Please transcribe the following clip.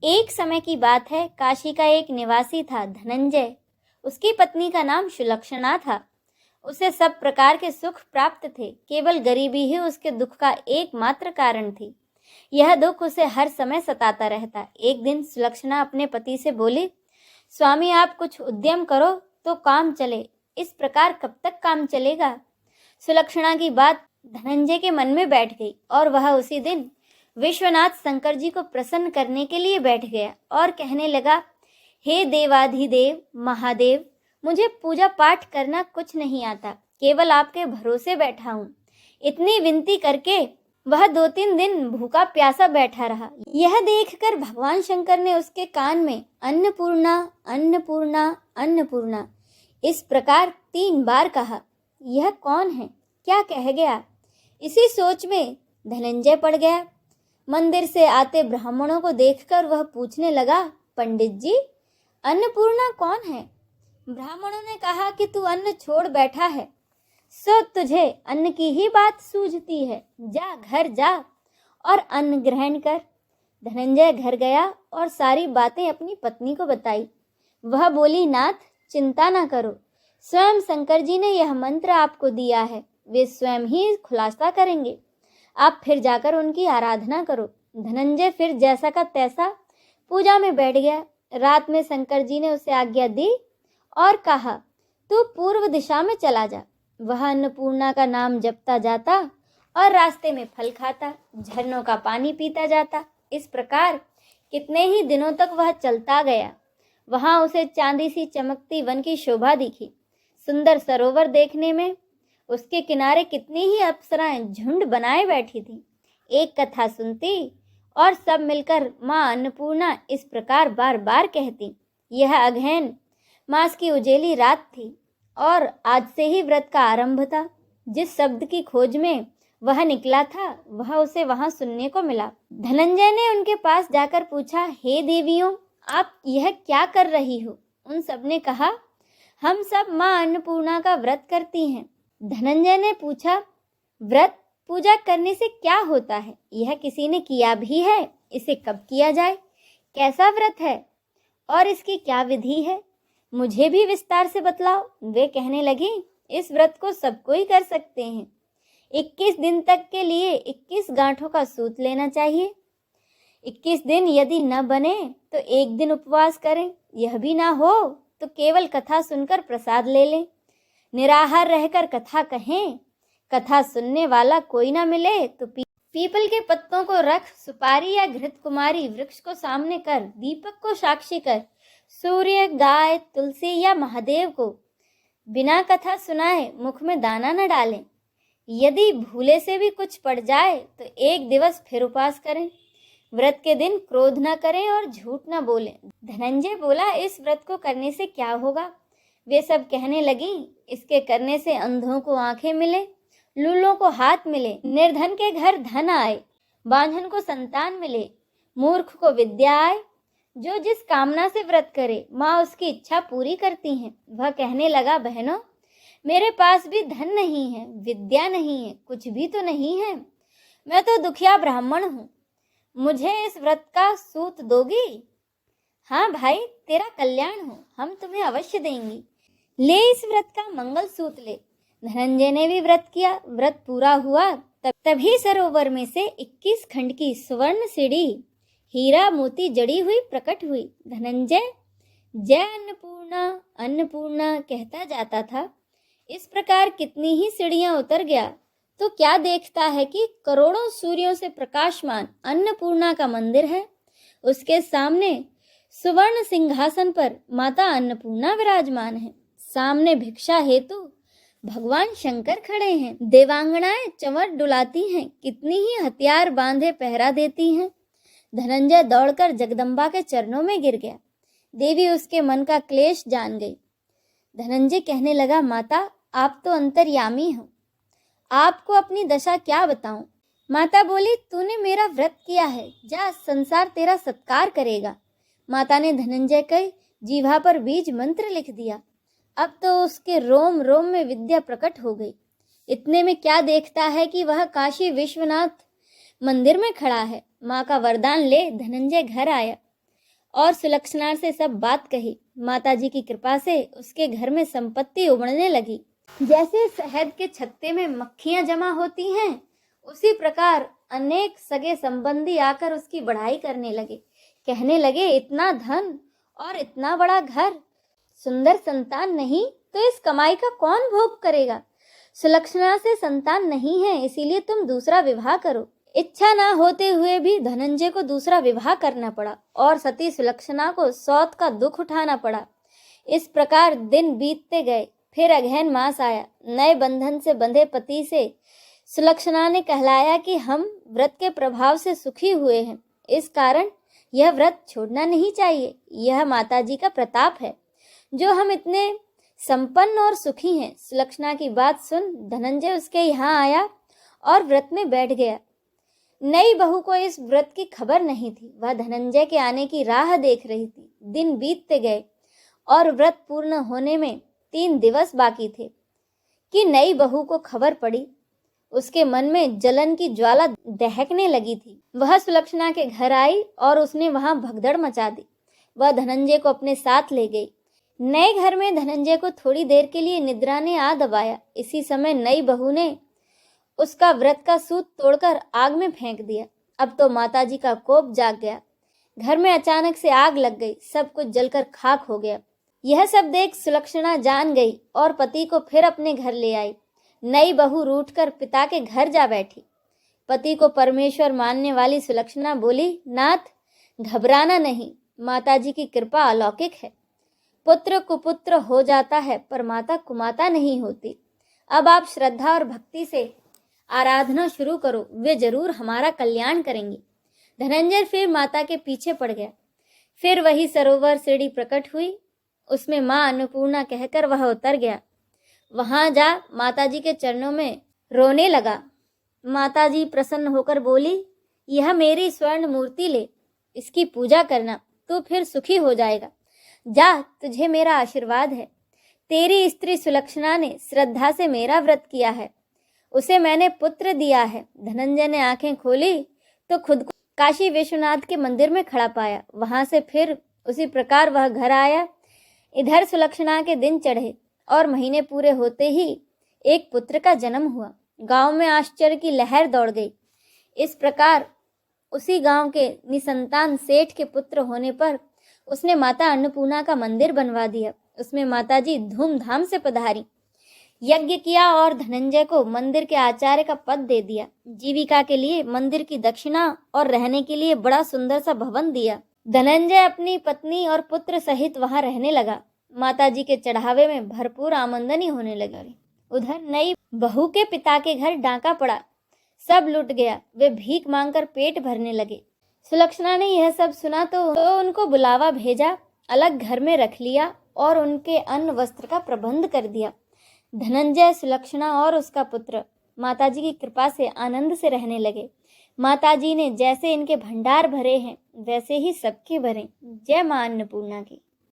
एक समय की बात है, काशी का एक निवासी था धनंजय। उसकी पत्नी का नाम सुलक्षणा था। उसे सब प्रकार के सुख प्राप्त थे, केवल गरीबी ही उसके दुख का एकमात्र कारण थी। यह दुख उसे हर समय सताता रहता। एक दिन सुलक्षणा अपने पति से बोली, स्वामी आप कुछ उद्यम करो तो काम चले, इस प्रकार कब तक काम चलेगा। सुलक्षणा की बात धनंजय के मन में बैठ गई और वह उसी दिन विश्वनाथ शंकर जी को प्रसन्न करने के लिए बैठ गया और कहने लगा, हे देवाधिदेव महादेव, मुझे पूजा पाठ करना कुछ नहीं आता, केवल आपके भरोसे बैठा हूँ। इतनी विनती करके वह 2-3 दिन भूखा प्यासा बैठा रहा। यह देखकर भगवान शंकर ने उसके कान में अन्नपूर्णा अन्नपूर्णा अन्नपूर्णा इस प्रकार 3 बार कहा। यह कौन है, क्या कह गया? इसी सोच में धनंजय पड़ गया। मंदिर से आते ब्राह्मणों को देखकर वह पूछने लगा, पंडित जी अन्नपूर्णा कौन है? ब्राह्मणों ने कहा कि तू अन्न छोड़ बैठा है, सो तुझे अन्न की ही बात सूझती है। जा घर जा और अन्न ग्रहण कर। धनंजय घर गया और सारी बातें अपनी पत्नी को बताई। वह बोली, नाथ चिंता ना करो, स्वयं शंकर जी ने यह मंत्र आपको दिया है, वे स्वयं ही खुलासा करेंगे। आप फिर जाकर उनकी आराधना करो। धनंजय फिर जैसा का तैसा पूजा में बैठ गया। रात में शंकर जी ने उसे आज्ञा दी और कहा, तू पूर्व दिशा में चला जा। वह अन्नपूर्णा का नाम जपता जाता और रास्ते में फल खाता, झरनों का पानी पीता जाता। इस प्रकार कितने ही दिनों तक वह चलता गया। वहां उसे चांदी सी चमकती वन की शोभा दिखी। सुंदर सरोवर देखने में उसके किनारे कितनी ही अप्सराएं झुंड बनाए बैठी थीं। एक कथा सुनती और सब मिलकर माँ अन्नपूर्णा इस प्रकार बार बार कहती। यह अगहन मास की उजेली रात थी और आज से ही व्रत का आरंभ था। जिस शब्द की खोज में वह निकला था वह उसे वहां सुनने को मिला। धनंजय ने उनके पास जाकर पूछा, हे देवियों, आप यह क्या कर रही हो? उन सब ने कहा, हम सब माँ अन्नपूर्णा का व्रत करती हैं। धनंजय ने पूछा, व्रत पूजा करने से क्या होता है? यह किसी ने किया भी है? इसे कब किया जाए? कैसा व्रत है और इसकी क्या विधि है? मुझे भी विस्तार से बतलाओ। वे कहने लगी, इस व्रत को सब कोई कर सकते हैं। 21 दिन तक के लिए 21 गांठों का सूत लेना चाहिए। 21 दिन यदि न बने तो 1 दिन उपवास करें। यह भी ना हो तो केवल कथा सुनकर प्रसाद ले लें। निराहार रहकर कथा कहें। कथा सुनने वाला कोई ना मिले तो पीपल के पत्तों को रख, सुपारी या घृत कुमारी वृक्ष को सामने कर, दीपक को साक्षी कर, सूर्य, गाय, तुलसी या महादेव को बिना कथा सुनाए मुख में दाना न डालें। यदि भूले से भी कुछ पड़ जाए तो 1 दिवस फिर उपवास करें। व्रत के दिन क्रोध न करें और झूठ न बोलें। धनंजय बोला, इस व्रत को करने से क्या होगा? वे सब कहने लगी, इसके करने से अंधों को आंखें मिले, लूलों को हाथ मिले, निर्धन के घर धन आए, बांझन को संतान मिले, मूर्ख को विद्या आए। जो जिस कामना से व्रत करे माँ उसकी इच्छा पूरी करती हैं। वह कहने लगा, बहनों, मेरे पास भी धन नहीं है, विद्या नहीं है, कुछ भी तो नहीं है। मैं तो दुखिया ब्राह्मण हूँ। मुझे इस व्रत का सूत दोगी? हाँ भाई, तेरा कल्याण हो, हम तुम्हें अवश्य देंगी। ले इस व्रत का मंगल सूत ले। धनंजय ने भी व्रत किया। व्रत पूरा हुआ तभी सरोवर में से 21 खंड की सुवर्ण सीढ़ी हीरा मोती जड़ी हुई प्रकट हुई। धनंजय जय अन्नपूर्णा अन्नपूर्णा कहता जाता था। इस प्रकार कितनी ही सीढ़ियां उतर गया तो क्या देखता है कि करोड़ों सूर्यों से प्रकाशमान अन्नपूर्णा का मंदिर है। उसके सामने सुवर्ण सिंहासन पर माता अन्नपूर्णा विराजमान है। सामने भिक्षा हेतु भगवान शंकर खड़े हैं। देवांगनाएं चंवर डुलाती हैं, कितनी ही हथियार बांधे पहरा देती हैं। धनंजय दौड़कर जगदम्बा के चरणों में गिर गया। देवी उसके मन का क्लेश जान गई। धनंजय कहने लगा, माता आप तो अंतर्यामी हो, आपको अपनी दशा क्या बताऊं। माता बोली, तूने मेरा व्रत किया है, जा संसार तेरा सत्कार करेगा। माता ने धनंजय के जीभा पर बीज मंत्र लिख दिया। अब तो उसके रोम रोम में विद्या प्रकट हो गई। इतने में क्या देखता है कि वह काशी विश्वनाथ मंदिर में खड़ा है। माँ का वरदान ले धनंजय घर आया। और सुलक्षणा से सब बात कही। माताजी की कृपा से उसके घर में संपत्ति उमड़ने लगी। जैसे शहद के छत्ते में मक्खियां जमा होती हैं, उसी प्रकार अनेक सगे संबंधी आकर उसकी बढ़ाई करने लगे। कहने लगे, इतना धन और इतना बड़ा घर, सुंदर संतान नहीं तो इस कमाई का कौन भोग करेगा? सुलक्षणा से संतान नहीं है, इसीलिए तुम दूसरा विवाह करो। इच्छा ना होते हुए भी धनंजय को दूसरा विवाह करना पड़ा और सती सुलक्षणा को सौत का दुख उठाना पड़ा। इस प्रकार दिन बीतते गए। फिर अगहन मास आया। नए बंधन से बंधे पति से सुलक्षणा ने कहलाया कि हम व्रत के प्रभाव से सुखी हुए हैं, इस कारण यह व्रत छोड़ना नहीं चाहिए। यह माताजी का प्रताप है जो हम इतने संपन्न और सुखी हैं। सुलक्षणा की बात सुन धनंजय उसके यहाँ आया और व्रत में बैठ गया। नई बहू को इस व्रत की खबर नहीं थी। वह धनंजय के आने की राह देख रही थी। दिन बीतते गए और व्रत पूर्ण होने में 3 दिवस बाकी थे कि नई बहू को खबर पड़ी। उसके मन में जलन की ज्वाला दहकने लगी थी। वह सुलक्षणा के घर आई और उसने वहां भगदड़ मचा दी। वह धनंजय को अपने साथ ले गई। नए घर में धनंजय को थोड़ी देर के लिए निद्रा ने आ दबाया। इसी समय नई बहू ने उसका व्रत का सूत तोड़कर आग में फेंक दिया। अब तो माताजी का कोप जाग गया। घर में अचानक से आग लग गई। सब कुछ जलकर खाक हो गया। यह सब देख सुलक्षणा जान गई और पति को फिर अपने घर ले आई। नई बहू रूठकर पिता के घर जा बैठी। पति को परमेश्वर मानने वाली सुलक्षणा बोली, नाथ घबराना नहीं, माताजी की कृपा अलौकिक है। पुत्र कुपुत्र हो जाता है पर माता कुमाता नहीं होती। अब आप श्रद्धा और भक्ति से आराधना शुरू करो, वे जरूर हमारा कल्याण करेंगी। धनंजय फिर माता के पीछे पड़ गया। फिर वही सरोवर सीढ़ी प्रकट हुई। उसमें माँ अन्नपूर्णा कहकर वह उतर गया। वहां जा माताजी के चरणों में रोने लगा। माताजी प्रसन्न होकर बोली, यह मेरी स्वर्ण मूर्ति ले, इसकी पूजा करना, तू फिर सुखी हो जाएगा। जा, तुझे मेरा आशीर्वाद है। तेरी स्त्री सुलक्षणा ने श्रद्धा से मेरा व्रत किया है, उसे मैंने पुत्र दिया है। धनंजय ने आंखें खोली तो खुद को काशी विश्वनाथ के मंदिर में खड़ा पाया। वहां से फिर उसी प्रकार वह घर आया। इधर सुलक्षणा के दिन चढ़े और महीने पूरे होते ही एक पुत्र का जन्म हुआ। गांव में आश्चर्य की लहर दौड़ गई। इस प्रकार उसी गांव के निसंतान सेठ के पुत्र होने पर उसने माता अन्नपूर्णा का मंदिर बनवा दिया। उसमें माताजी धूमधाम से पधारी, यज्ञ किया और धनंजय को मंदिर के आचार्य का पद दे दिया। जीविका के लिए मंदिर की दक्षिणा और रहने के लिए बड़ा सुंदर सा भवन दिया। धनंजय अपनी पत्नी और पुत्र सहित वहां रहने लगा। माताजी के चढ़ावे में भरपूर आमदनी होने लगी। उधर नई बहू के पिता के घर डांका पड़ा, सब लुट गया। वे भीख मांगकर पेट भरने लगे। सुलक्षणा ने यह सब सुना तो उनको बुलावा भेजा, अलग घर में रख लिया और उनके अन्न वस्त्र का प्रबंध कर दिया। धनंजय, सुलक्षणा और उसका पुत्र माताजी की कृपा से आनंद से रहने लगे। माताजी ने जैसे इनके भंडार भरे हैं वैसे ही सबके भरे। जय मां अन्नपूर्णा की।